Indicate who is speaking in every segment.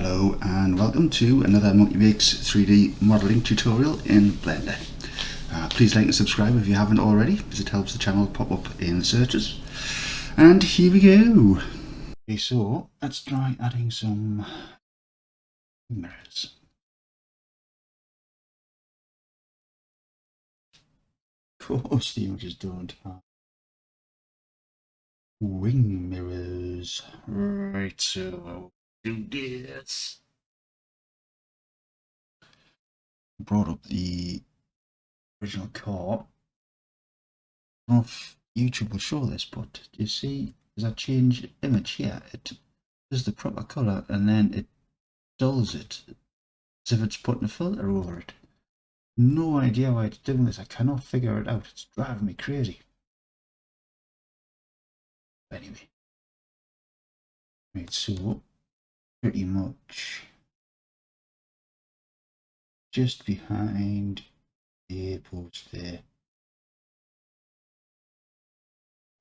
Speaker 1: Hello and welcome to another Monkey Makes 3D modelling tutorial in Blender. Please like and subscribe if you haven't already, because it helps the channel pop up in the searches. And here we go. Okay, so let's try adding some mirrors. Of course the images don't have wing mirrors. Right, so do this. Brought up the original car. I don't know if YouTube will show this, but do you see, as I change image here, it does the proper colour and then it dulls it as if it's putting a filter over it. No idea why it's doing this. I cannot figure it out. It's driving me crazy. Anyway, right, so pretty much just behind the post there.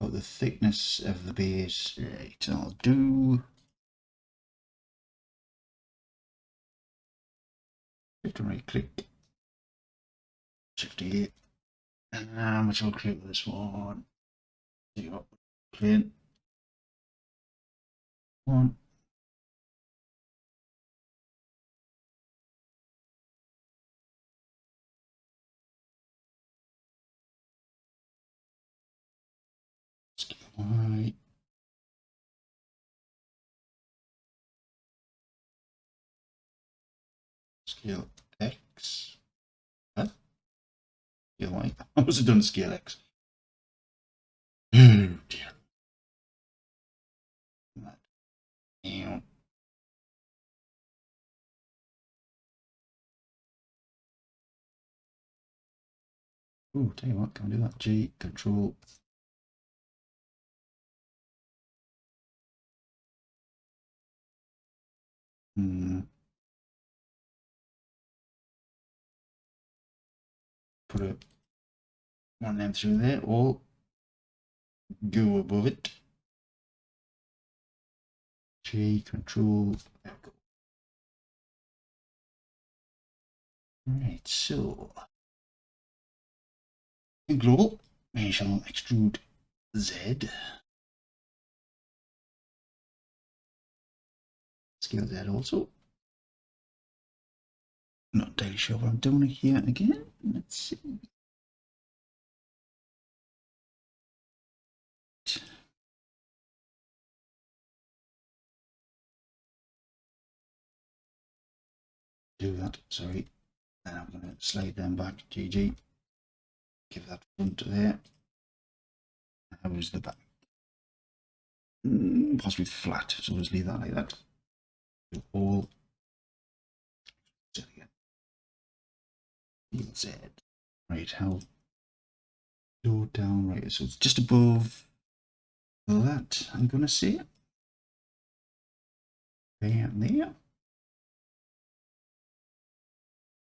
Speaker 1: About the thickness of the base, right, I'll do. Just right click, Shift A, and which will create this one. So you got plane one. Scale Y. Scale X. Huh? Scale Y. I must have done scale X. Oh dear. Damn. Oh, tell you what, can I do that? G, Control. Put one of them through there, or go above it. G, Control. There we go. Right, so in global, we shall extrude Z. Scale Z also. Not entirely sure what I'm doing here again. Let's see. Do that, sorry. Then I'm going to slide them back, GG. Give that front to there. How is the back? Possibly flat, so just leave that like that. Do all Z again. Z. Right, how low down, right, so it's just above that, I'm gonna say. There, there.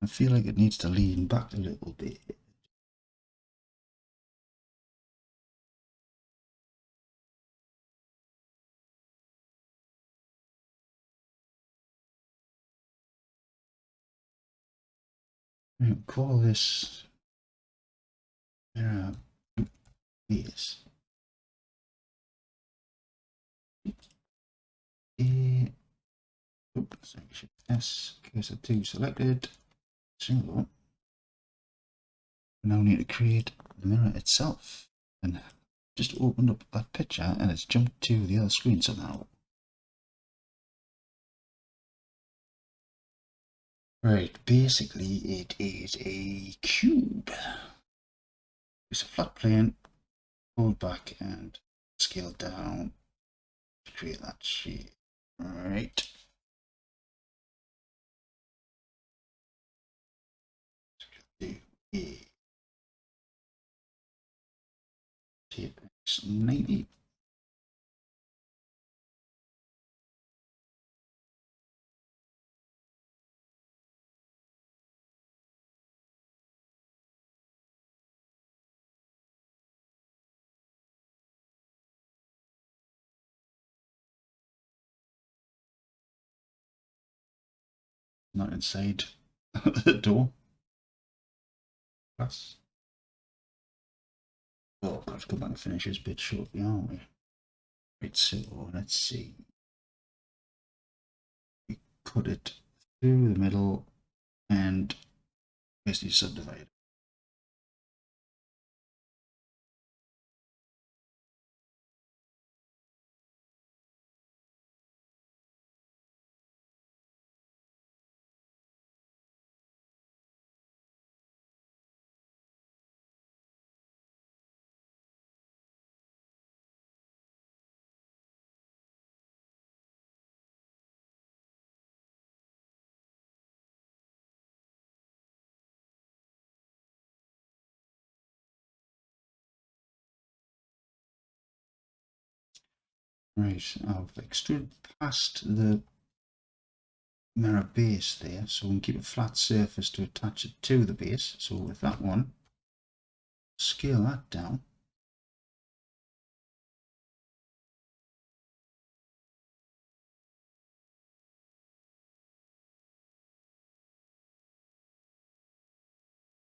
Speaker 1: I feel like it needs to lean back a little bit. I'll call this base. Oops, S, cursor 2 selected. Single. Now we need to create the mirror itself. And just opened up that picture and it's jumped to the other screen somehow. Right, basically it is a cube. It's a flat plane, hold back and scale down to create that shape. Right. Do a shape X90. not inside the door. That's. Oh, I've got to go back and finish this bit shortly, aren't we? Right, so let's see. We cut it through the middle and basically subdivide it. Right, I've extruded past the mirror base there, so we can keep a flat surface to attach it to the base. So with that one, scale that down.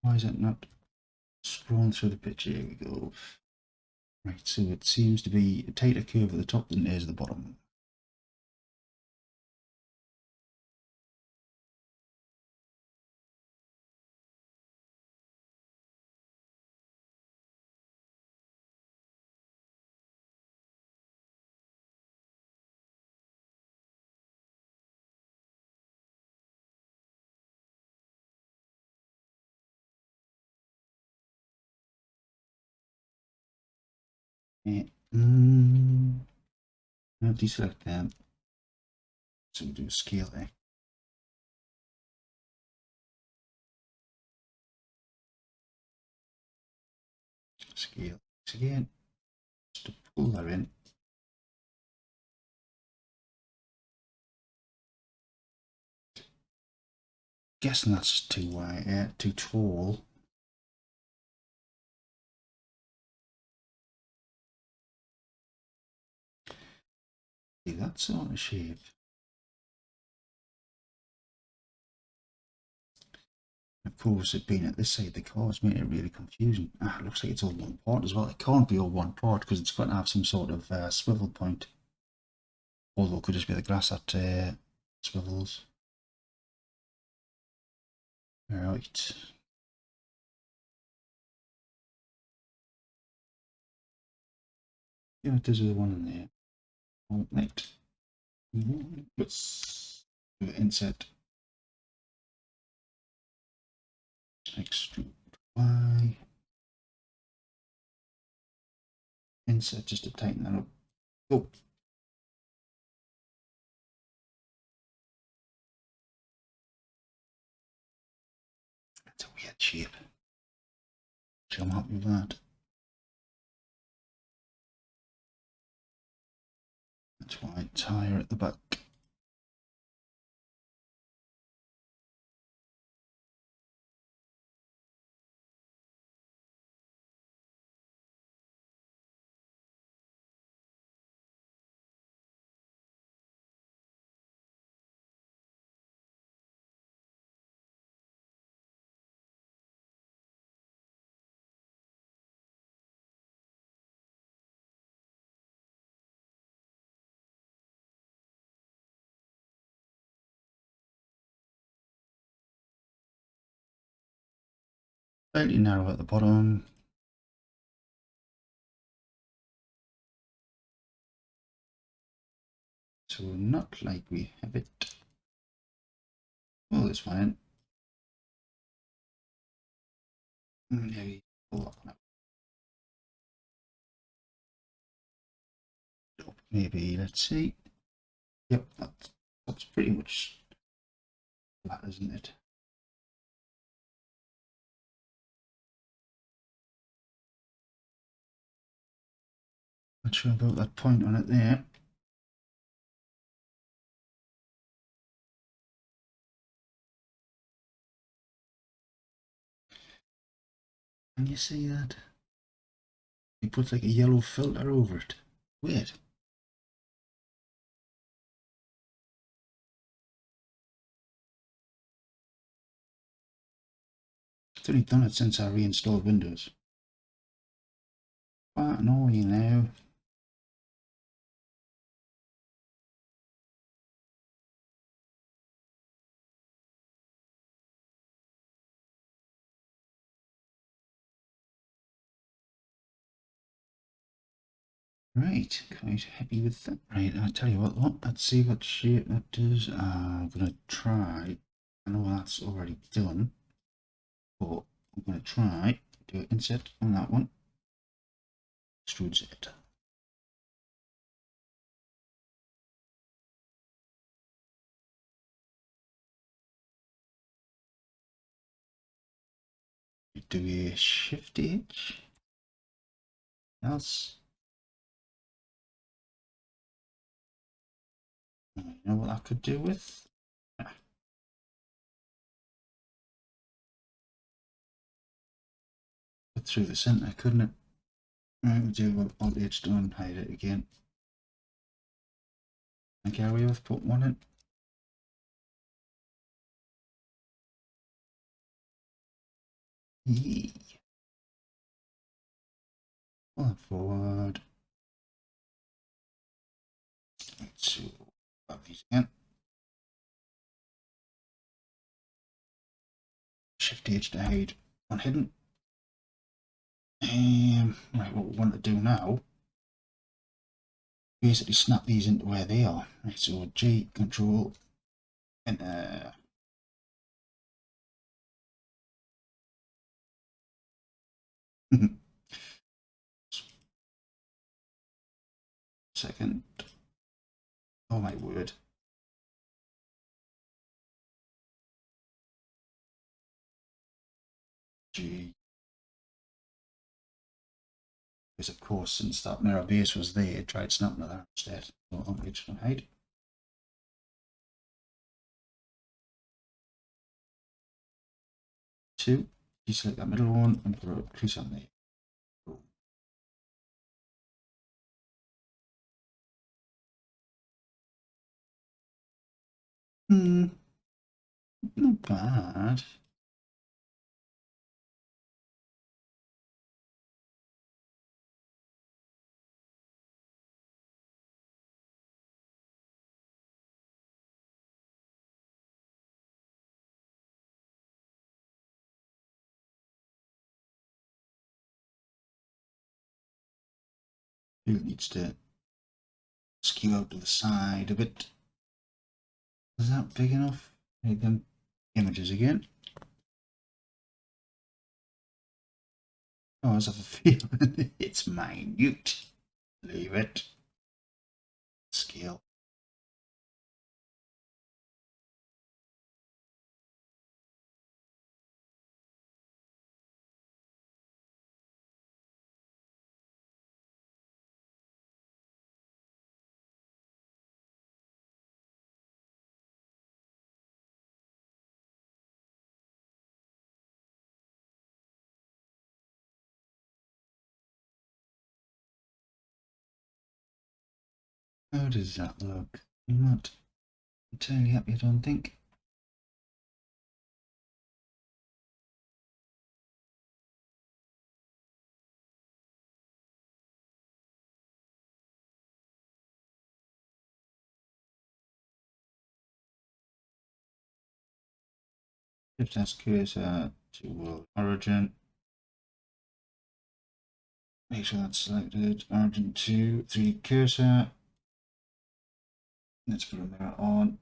Speaker 1: Why is it not scrolling through the picture? Here we go. Right, so it seems to be a tighter curve at the top than it is at the bottom. Yeah. Now deselect them. So we'll do a scale there. Scale again. Just to pull that in. Guessing that's too wide, too tall. See that sort of shape. Of course, it being at this side of the car has made it really confusing. It looks like it's all one part as well. It can't be all one part because it's got to have some sort of swivel point. Although it could just be the glass that swivels. Right. Yeah, there's the one in there. Oh, right. Let's do an insert. Extrude Y. Insert just to tighten that up. Oh. That's a weird shape. So I'm happy with that. That's why it's higher at the back. Slightly narrow at the bottom. So not like we have it. Oh, this one in. Maybe pull that one up. Maybe, let's see. Yep, that's pretty much flat, isn't it? Not sure about that point on it there. Can you see that? He puts like a yellow filter over it. Weird. It's only done it since I reinstalled Windows. Quite annoying now. Right, quite happy with that. Right, I'll tell you what, let's see what shape that does. I'm going to try, I know that's already done, but I'm going to try do an inset on that one. Extrude it. Do a shift H. Else, you know what I could do with? Put through the center, couldn't it? Right, we'll do what Alt H done, hide it again. I get away with put one in. Yee. Pull that forward. So, grab these again. Shift H to hide unhidden. Right, what we want to do now, basically snap these into where they are. Right, so G, Control, Enter. Second. Oh my word. G. Because of course, since that mirror base was there, it tried snapping to that instead. So I'll just hide. Two. Deselect that middle one and put a crease on there. Not bad. It needs to skew out to the side a bit. Is that big enough? Make them images again. Oh, I have a feeling it's minute. Leave it. Scale. How does that look? I'm not entirely happy, I don't think. Shift S cursor to world origin. Make sure that's selected. Origin to 3D cursor. Let's put a mirror on.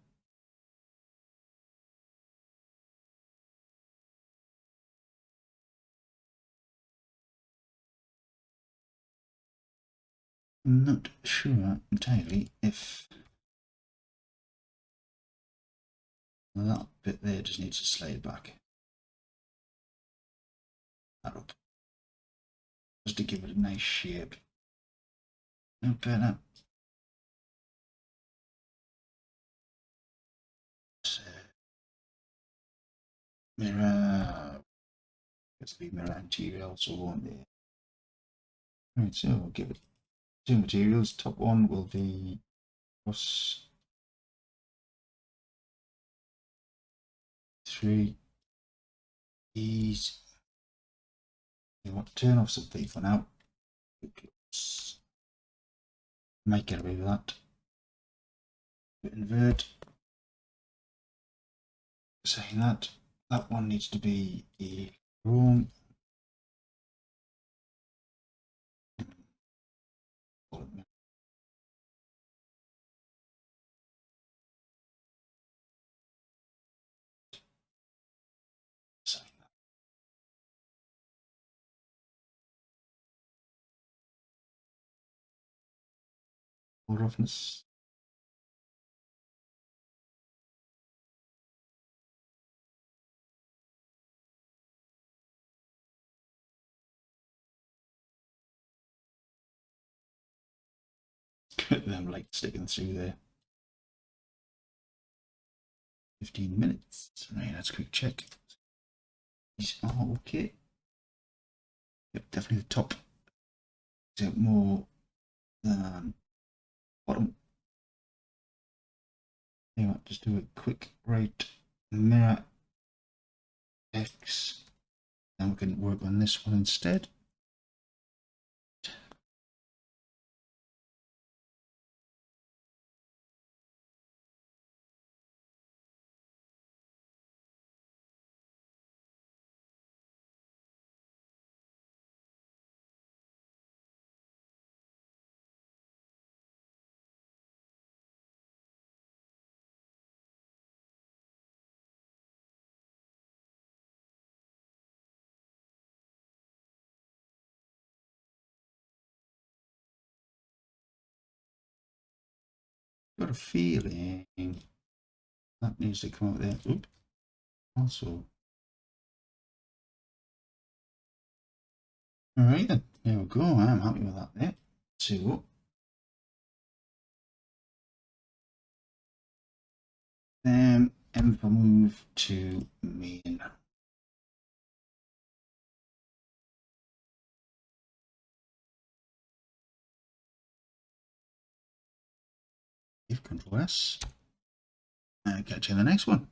Speaker 1: I'm not sure entirely if that bit there just needs to slide back. That up. Just to give it a nice shape. No better. So, mirror. It's the mirror anterior also on there. Right, so we'll give it two materials. Top one will be plus 3 these You want to turn off something for now. Might get away with that. Invert. Saying that one needs to be a room. Saying that. Roughness. Them like sticking through there. 15 minutes. Right, let's quick check. Oh, okay. Yep, definitely the top. Is it more than bottom? Anyway, just do a quick right mirror X. Then we can work on this one instead. Got a feeling that needs to come out there. Oop. Also. Alright then, there we go. I'm happy with that there. So then if I move to main. If Control S. And catch you in the next one.